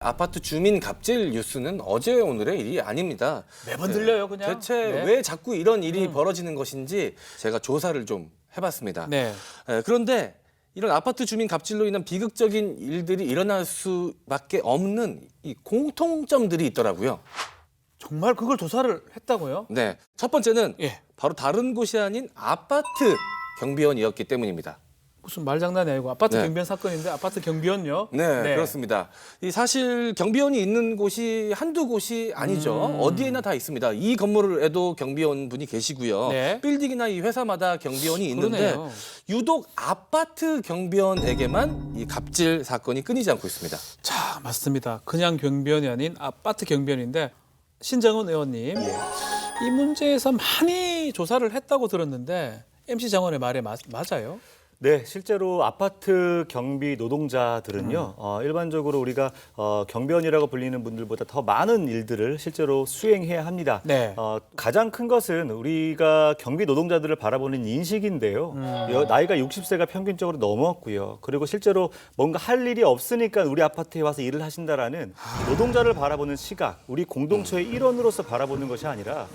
아파트 주민 갑질 뉴스는 어제 오늘의 일이 아닙니다. 매번 들려요, 그냥. 대체 네. 왜 자꾸 이런 일이 벌어지는 것인지 제가 조사를 좀 해봤습니다. 네. 그런데 이런 아파트 주민 갑질로 인한 비극적인 일들이 일어날 수밖에 없는 이 공통점들이 있더라고요. 정말 그걸 조사를 했다고요? 네, 첫 번째는 예. 바로 다른 곳이 아닌 아파트 경비원이었기 때문입니다. 무슨 말장난이 아니고 아파트 네. 경비원 사건인데 아파트 경비원요? 네, 그렇습니다. 이 사실 경비원이 있는 곳이 한두 곳이 아니죠. 어디에나 다 있습니다. 이 건물에도 경비원 분이 계시고요. 네. 빌딩이나 이 회사마다 경비원이 있는데 그러네요. 유독 아파트 경비원에게만 이 갑질 사건이 끊이지 않고 있습니다. 자, 맞습니다. 그냥 경비원이 아닌 아파트 경비원인데 신정은 의원님, 이 문제에서 많이 조사를 했다고 들었는데 MC 장원의 말에 맞아요? 네, 실제로 아파트 경비 노동자들은요, 일반적으로 우리가 경비원이라고 불리는 분들보다 더 많은 일들을 실제로 수행해야 합니다. 네. 가장 큰 것은 우리가 경비 노동자들을 바라보는 인식인데요. 나이가 60세가 평균적으로 넘었고요. 그리고 실제로 뭔가 할 일이 없으니까 우리 아파트에 와서 일을 하신다라는 노동자를 바라보는 시각, 우리 공동체의 일원으로서 바라보는 것이 아니라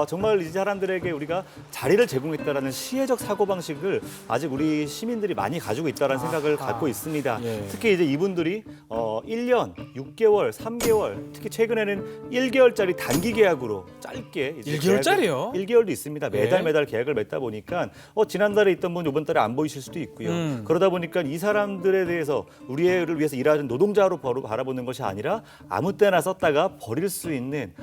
정말 이 사람들에게 우리가 자리를 제공했다라는 시혜적 사고방식을 아직 우리 시민들이 많이 가지고 있다는 생각을 갖고 있습니다. 예. 특히 이제 이분들이 1년, 6개월, 3개월, 특히 최근에는 1개월짜리 단기 계약으로 짧게 이제 1개월짜리요? 1개월도 있습니다. 매달 예. 매달 계약을 맺다 보니까 지난달에 있던 분 이번 달에 안 보이실 수도 있고요. 그러다 보니까 이 사람들에 대해서 우리를 위해서 일하는 노동자로 바라보는 것이 아니라 아무 때나 썼다가 버릴 수 있는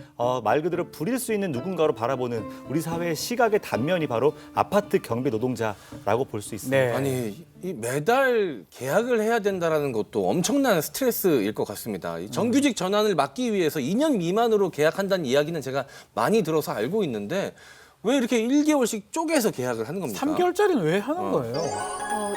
말 그대로 부릴 수 있는 누군가로 바라보는 우리 사회의 시각의 단면이 바로 아파트 경비 노동자라고 볼 수 있습니다. 네. 아니, 이 매달 계약을 해야 된다는 것도 엄청난 스트레스일 것 같습니다. 이 정규직 전환을 막기 위해서 2년 미만으로 계약한다는 이야기는 제가 많이 들어서 알고 있는데 왜 이렇게 1개월씩 쪼개서 계약을 하는 겁니까? 3개월짜리는 왜 하는 거예요?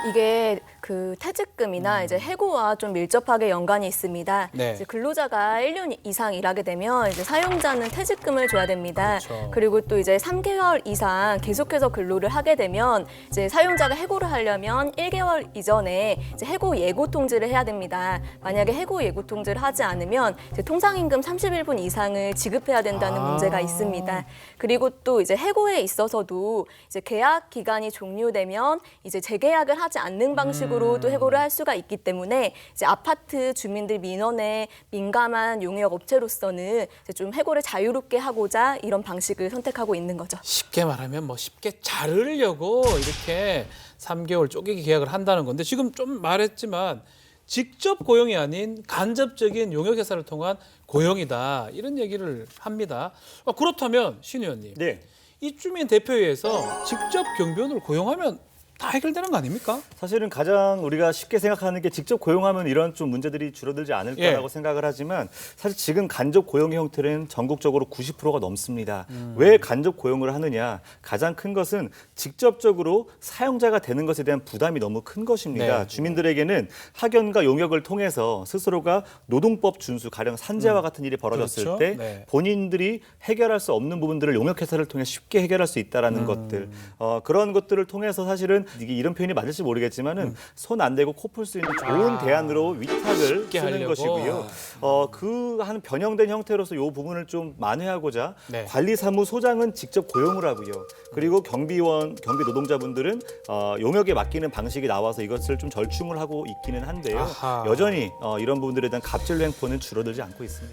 이게 그 퇴직금이나 이제 해고와 좀 밀접하게 연관이 있습니다. 네. 이제 근로자가 1년 이상 일하게 되면 이제 사용자는 퇴직금을 줘야 됩니다. 그렇죠. 그리고 또 이제 3개월 이상 계속해서 근로를 하게 되면 이제 사용자가 해고를 하려면 1개월 이전에 이제 해고 예고 통지를 해야 됩니다. 만약에 해고 예고 통지를 하지 않으면 이제 통상임금 31분 이상을 지급해야 된다는 문제가 있습니다. 그리고 또 이제 해고에 있어서도 이제 계약 기간이 종료되면 이제 재계약을 하지 않는 방식으로 또 해고를 할 수가 있기 때문에 이제 아파트 주민들 민원에 민감한 용역 업체로서는 이제 좀 해고를 자유롭게 하고자 이런 방식을 선택하고 있는 거죠. 쉽게 말하면 뭐 쉽게 자르려고 이렇게 3개월 쪼개기 계약을 한다는 건데 지금 좀 말했지만 직접 고용이 아닌 간접적인 용역회사를 통한 고용이다 이런 얘기를 합니다. 그렇다면 신 의원님, 네. 이 주민 대표회에서 직접 경비원을 고용하면 다 해결되는 거 아닙니까? 사실은 가장 우리가 쉽게 생각하는 게 직접 고용하면 이런 좀 문제들이 줄어들지 않을까라고 예. 생각을 하지만 사실 지금 간접 고용의 형태는 전국적으로 90%가 넘습니다. 왜 간접 고용을 하느냐? 가장 큰 것은 직접적으로 사용자가 되는 것에 대한 부담이 너무 큰 것입니다. 네. 주민들에게는 학연과 용역을 통해서 스스로가 노동법 준수, 가령 산재와 같은 일이 벌어졌을 그렇죠. 때 네. 본인들이 해결할 수 없는 부분들을 용역회사를 통해 쉽게 해결할 수 있다는 것들. 그런 것들을 통해서 사실은 이게 이런 표현이 맞을지 모르겠지만은 손 안 대고 코 풀 수 있는 좋은 대안으로 위탁을 쉽게 쓰는 하려고. 것이고요. 그 한 변형된 형태로서 이 부분을 좀 만회하고자 네. 관리사무소장은 직접 고용을 하고요. 그리고 경비원, 경비 노동자분들은 용역에 맡기는 방식이 나와서 이것을 좀 절충을 하고 있기는 한데요. 아하. 여전히 이런 부분들에 대한 갑질 횡포는 줄어들지 않고 있습니다.